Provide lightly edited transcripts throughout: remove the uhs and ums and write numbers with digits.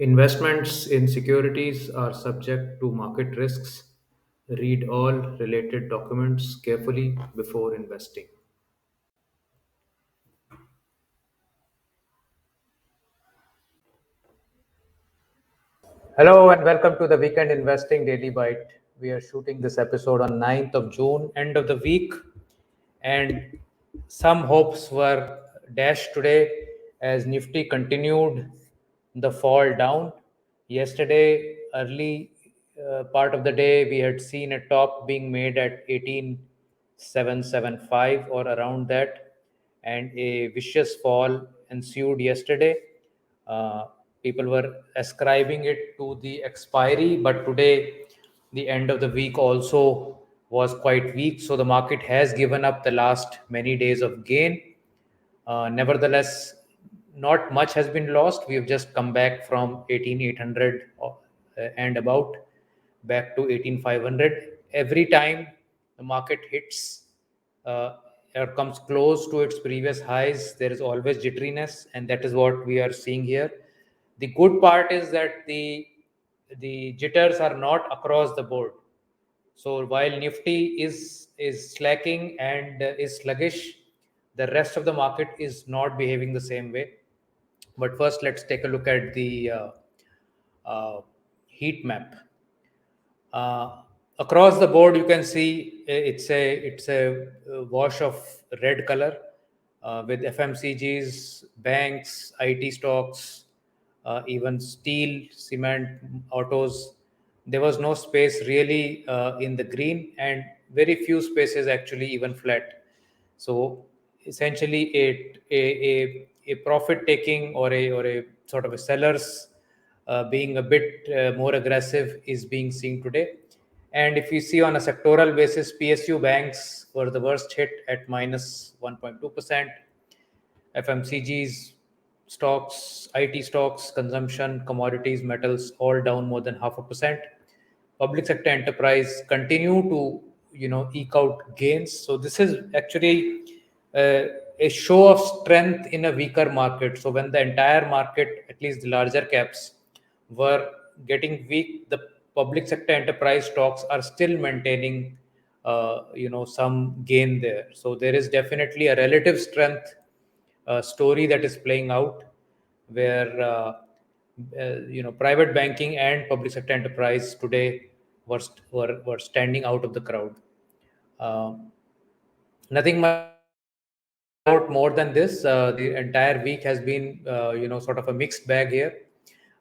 Investments in securities are subject to market risks. Read all related documents carefully before investing. Hello and welcome to the Weekend Investing Daily Byte. We are shooting this episode on 9th of June, end of the week, and some hopes were dashed today as Nifty continued the fall down. Yesterday, early part of the day, we had seen a top being made at 18,775 or around that, and a vicious fall ensued yesterday. Uh, People were ascribing it to the expiry, but today, the end of the week also was quite weak. So the market has given up the last many days of gain. Nevertheless, not much has been lost. We have just come back from 18,800 and about back to 18,500. Every time the market hits uh, or comes close to its previous highs, there is always jitteriness, and that is what we are seeing here. The good part is that the jitters are not across the board. So while Nifty is slacking and is sluggish, the rest of the market is not behaving the same way. But first, let's take a look at the uh, heat map. Uh, Across the board, you can see it's a wash of red color with FMCGs, banks, IT stocks, even steel, cement, autos. There was no space really in the green, and very few spaces actually even flat. So essentially, a profit taking or a sort of a sellers being a bit more aggressive is being seen today. And if you see on a sectoral basis, PSU banks were the worst hit at minus 1.2%. FMCGs, stocks, IT stocks, consumption, commodities, metals, all down more than 0.5%. Public sector enterprise continue to eke out gains. So this is actually uh, a show of strength in a weaker market. So when the entire market, at least the larger caps, were getting weak, the public sector enterprise stocks are still maintaining some gain there. So there is definitely a relative strength story that is playing out where private banking and public sector enterprise today were standing out of the crowd. Uh, Nothing much out more than this. The entire week has been, sort of a mixed bag here.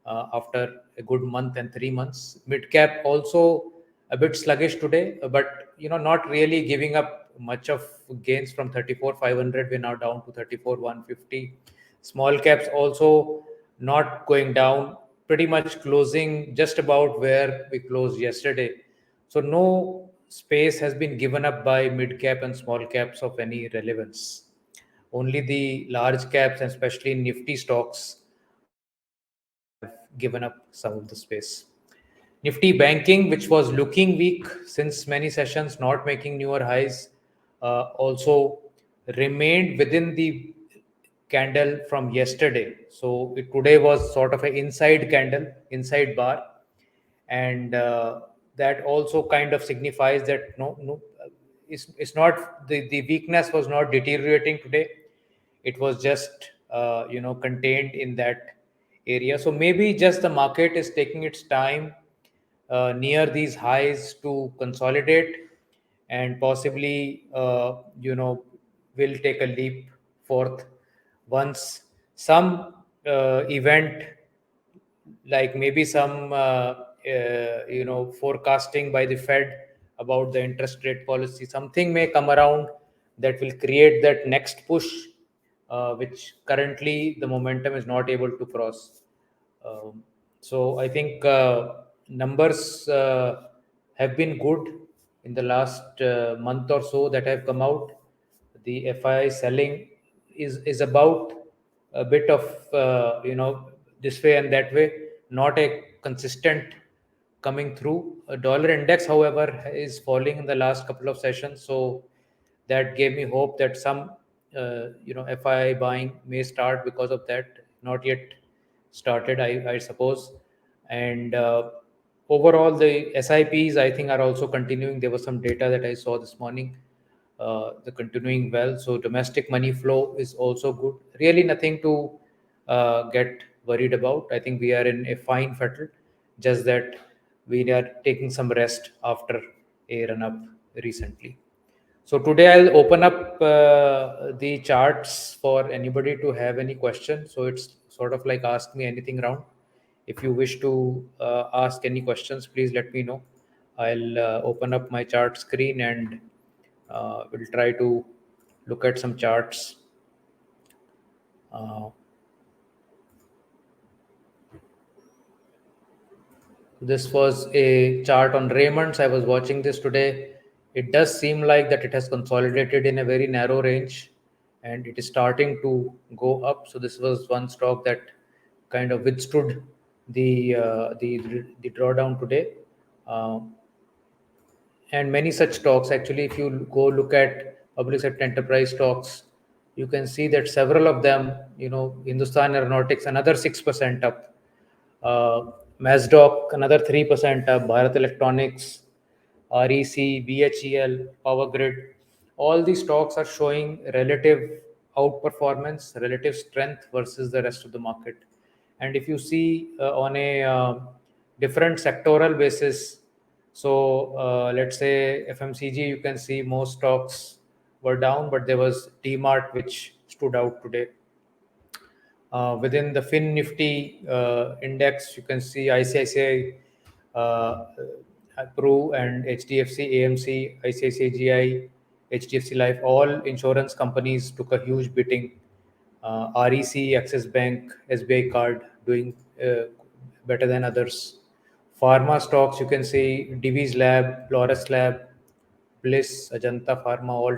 After a good month and 3 months, mid cap also a bit sluggish today, but not really giving up much of gains from 34,500. We're now down to 34,150. Small caps also not going down, pretty much closing just about where we closed yesterday. So no space has been given up by mid cap and small caps of any relevance. Only the large caps and especially Nifty stocks have given up some of the space. Nifty banking, which was looking weak since many sessions, not making newer highs, also remained within the candle from yesterday. So today was sort of an inside candle, inside bar, and that also kind of signifies that no, it's not the weakness was not deteriorating today. It was just contained in that area. So maybe just the market is taking its time near these highs to consolidate and possibly will take a leap forth once some event like maybe some forecasting by the Fed about the interest rate policy. Something may come around that will create that next push, which currently the momentum is not able to cross. So I think numbers have been good in the last month or so that have come out. The FI selling is about a bit of this way and that way, not a consistent coming through. A dollar index, however, is falling in the last couple of sessions, so that gave me hope that some FI buying may start because of that. Not yet started, I suppose. And overall, the SIPs, I think, are also continuing. There was some data that I saw this morning. The continuing well. So domestic money flow is also good. Really nothing to get worried about. I think we are in a fine fettle, just that we are taking some rest after a run up recently. So today I'll open up the charts for anybody to have any question. So it's sort of like ask me anything round. If you wish to ask any questions, please let me know. I'll open up my chart screen and we'll try to look at some charts. Uh, This was a chart on Raymond's. I was watching this today. It does seem like that it has consolidated in a very narrow range and it is starting to go up. So this was one stock that kind of withstood the drawdown today. Um, and many such stocks, actually, if you go look at public sector enterprise stocks, you can see that several of them, Hindustan Aeronautics, another 6% up, uh, Mazdoc, another 3% up, Bharat Electronics, REC, BHEL, Power Grid. All these stocks are showing relative outperformance, relative strength versus the rest of the market. And if you see on a different sectoral basis, so let's say FMCG, you can see most stocks were down, but there was DMart which stood out today. Within the Fin Nifty index, you can see ICICI, Pru, and HDFC, AMC, ICICI GI, HDFC Life. All insurance companies took a huge beating. REC, Axis Bank, SBI Card doing better than others. Pharma stocks, you can see Divi's Lab, Laurus Lab, Bliss, Ajanta Pharma, all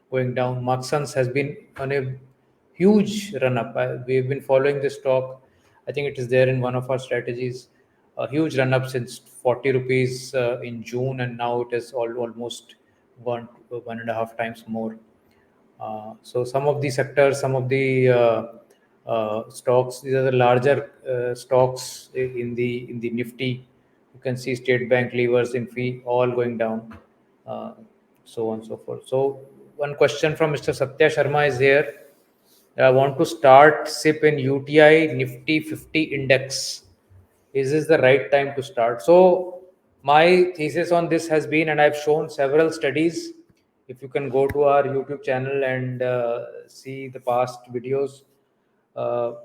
going down. Marksons has been on a huge run up. We've been following this stock. I think it is there in one of our strategies. A huge run up since 40 rupees in June, and now it is almost one and a half times more. So some of the sectors, some of the stocks, these are the larger stocks in the Nifty. You can see State Bank, levers, Infi, all going down, uh, so on and so forth. So one question from Mr. Satya Sharma is here. I want to start SIP in UTI Nifty 50 index. Is this the right time to start? So my thesis on this has been, and I've shown several studies. If you can go to our YouTube channel and see the past videos,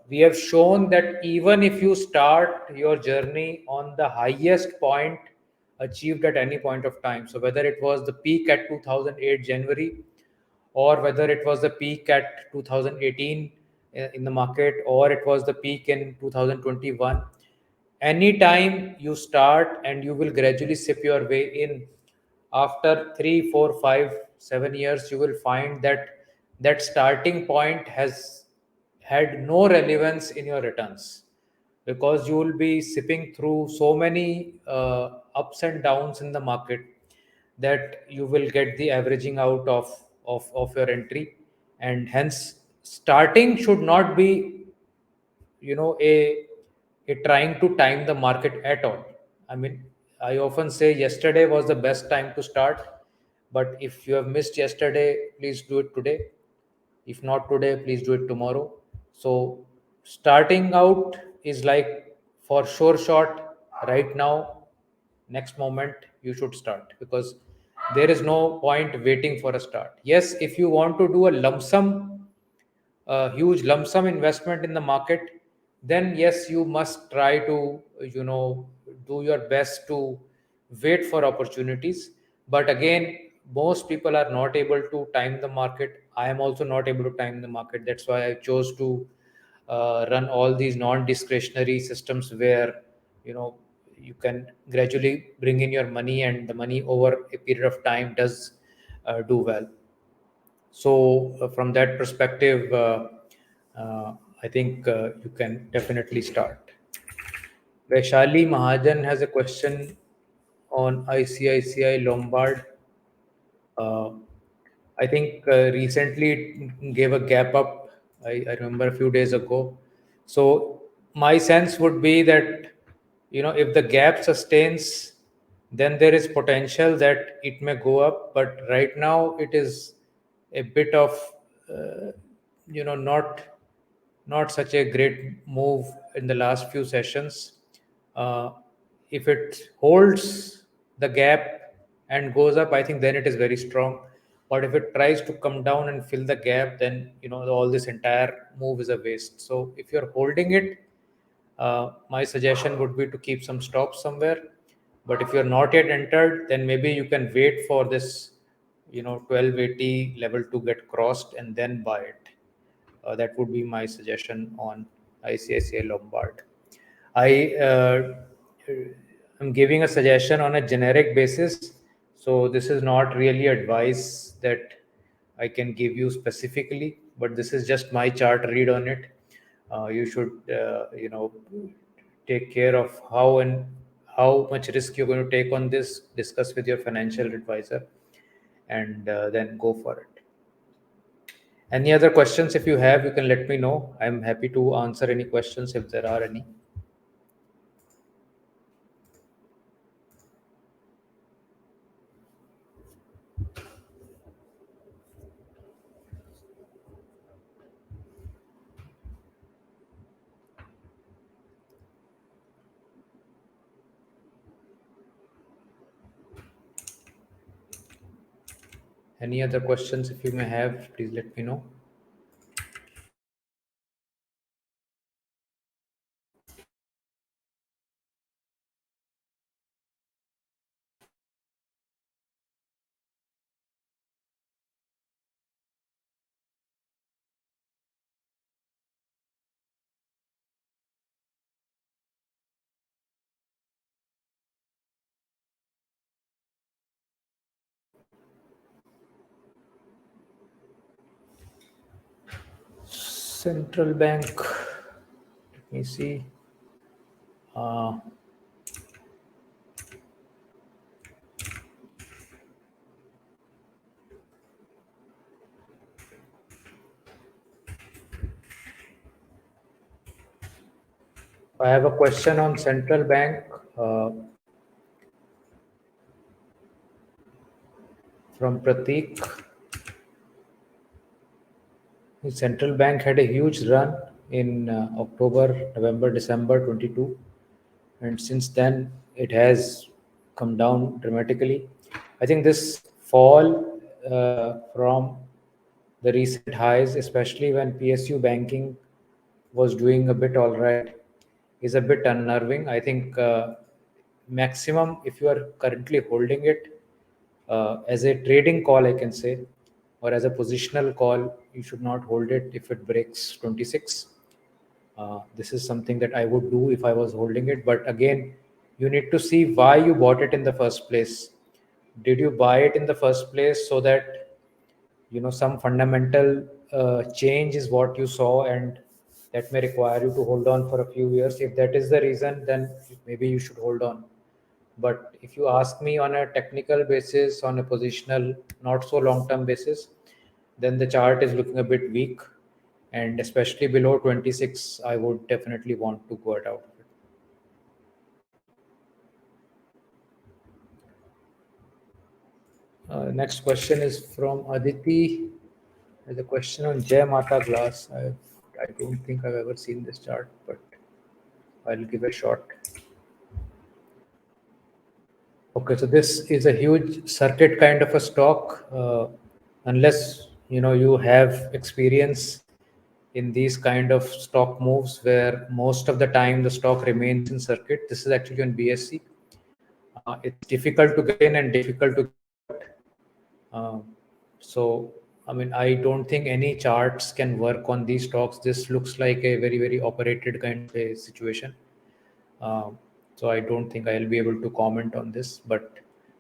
we have shown that even if you start your journey on the highest point achieved at any point of time, so whether it was the peak at 2008 January, or whether it was the peak at 2018 in the market, or it was the peak in 2021, anytime you start and you will gradually sip your way in, after 3, 4, 5, 7 years, you will find that that starting point has had no relevance in your returns, because you will be sipping through so many ups and downs in the market that you will get the averaging out of your entry. And hence starting should not be, a trying to time the market at all. I mean, I often say yesterday was the best time to start, but if you have missed yesterday, please do it today. If not today, please do it tomorrow. So starting out is like, for sure shot, right now, next moment you should start, because there is no point waiting for a start. Yes, if you want to do a lump sum, a huge lump sum investment in the market, then yes, you must try to, do your best to wait for opportunities. But again, most people are not able to time the market. I am also not able to time the market. That's why I chose to run all these non-discretionary systems where, you can gradually bring in your money, and the money over a period of time does do well. So, from that perspective, I think you can definitely start. Vaishali Mahajan has a question on ICICI Lombard. Uh, I think recently it gave a gap up. I remember a few days ago. So my sense would be that, if the gap sustains, then there is potential that it may go up, but right now it is a bit of uh, not such a great move in the last few sessions. uh, if it holds the gap and goes up, I think then it is very strong. But if it tries to come down and fill the gap, then all this entire move is a waste. So if you're holding it, my suggestion would be to keep some stops somewhere. But if you're not yet entered, then maybe you can wait for this 1280 level to get crossed and then buy it. That would be my suggestion on ICICI Lombard. I am giving a suggestion on a generic basis, so this is not really advice that I can give you specifically, but this is just my chart read on it. You should, take care of how much risk you're going to take on this. Discuss with your financial advisor, and then go for it. Any other questions? If you have, you can let me know. I'm happy to answer any questions if there are any. Any other questions, if you may have, please let me know. Central bank. Let me see. Uh, I have a question on central bank from Pratik. The central bank had a huge run in October, November, December 22, and since then it has come down dramatically. I think this fall from the recent highs, especially when PSU banking was doing a bit all right, is a bit unnerving. I think maximum, if you are currently holding it as a trading call, I can say, or as a positional call, you should not hold it if it breaks 26. This is something that I would do if I was holding it. But again, you need to see why you bought it in the first place. Did you buy it in the first place so that some fundamental change is what you saw, and that may require you to hold on for a few years? If that is the reason, then maybe you should hold on. But if you ask me on a technical basis, on a positional, not so long term basis, then the chart is looking a bit weak. And especially below 26, I would definitely want to go out of it. Next question is from Aditi. There's a question on Jai Mata glass. I don't think I've ever seen this chart, but I'll give a shot. Okay, so this is a huge circuit kind of a stock. Unless you have experience in these kind of stock moves where most of the time the stock remains in circuit. This is actually on BSC. It's difficult to get in and difficult to get out. So, I mean, I don't think any charts can work on these stocks. This looks like a very, very operated kind of a situation. So I don't think I'll be able to comment on this, but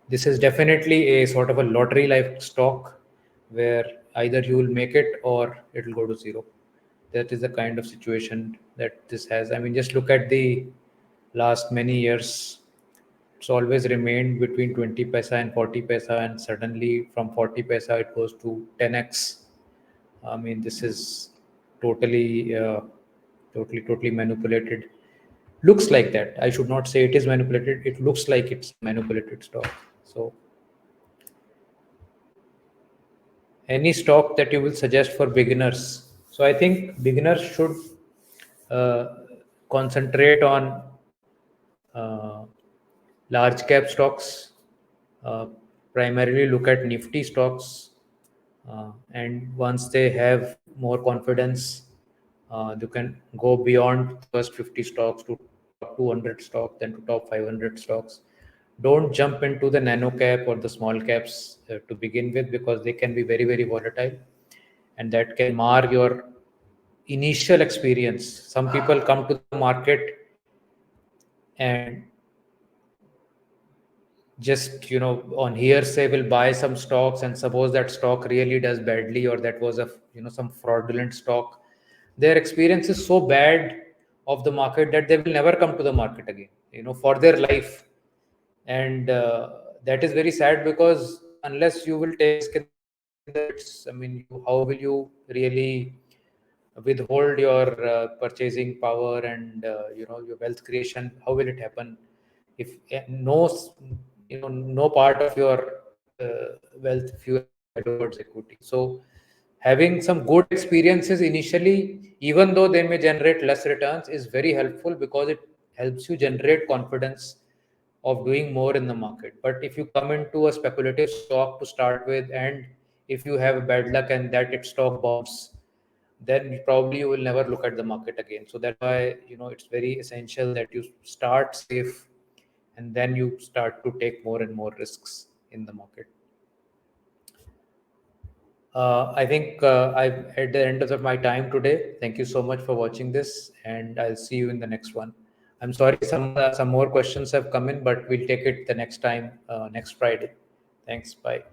this is definitely a sort of a lottery like stock where either you will make it or it'll go to zero. That is the kind of situation that this has. I mean, just look at the last many years. It's always remained between 20 paisa and 40 paisa, and suddenly from 40 paisa it goes to 10x. I mean, this is totally totally manipulated. Looks like that. I should not say it is manipulated. It looks like it's manipulated stock. So any stock that you will suggest for beginners? So I think beginners should uh, concentrate on uh, large cap stocks, uh, primarily look at nifty stocks, and once they have more confidence, you can go beyond first 50 stocks to top 200 stocks, then to top 500 stocks. Don't jump into the nano cap or the small caps to begin with, because they can be very volatile, and that can mar your initial experience. Some people come to the market and just on hearsay will buy some stocks, and suppose that stock really does badly, or that was a some fraudulent stock. Their experience is so bad of the market that they will never come to the market again, for their life. And that is very sad, because unless you will take risk in the market, I mean, how will you really withhold your purchasing power and your wealth creation? How will it happen if no part of your wealth, if you have towards equity? So having some good experiences initially, even though they may generate less returns, is very helpful, because it helps you generate confidence of doing more in the market. But if you come into a speculative stock to start with, and if you have bad luck and that it stock bombs, then probably you will never look at the market again. So that's why it's very essential that you start safe, and then you start to take more and more risks in the market. I think I'm at the end of my time today. Thank you so much for watching this, and I'll see you in the next one. I'm sorry, some more questions have come in, but we'll take it the next time, next Friday. Thanks. Bye.